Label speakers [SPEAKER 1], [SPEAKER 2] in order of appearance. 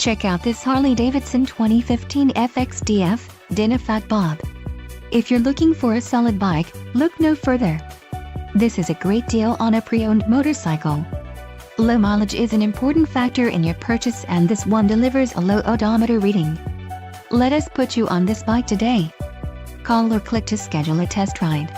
[SPEAKER 1] Check out this Harley-Davidson 2015 FXDF, Dyna Fat Bob. If you're looking for a solid bike, look no further. This is a great deal on a pre-owned motorcycle. Low mileage is an important factor in your purchase, and this one delivers a low odometer reading. Let us put you on this bike today. Call or click to schedule a test ride.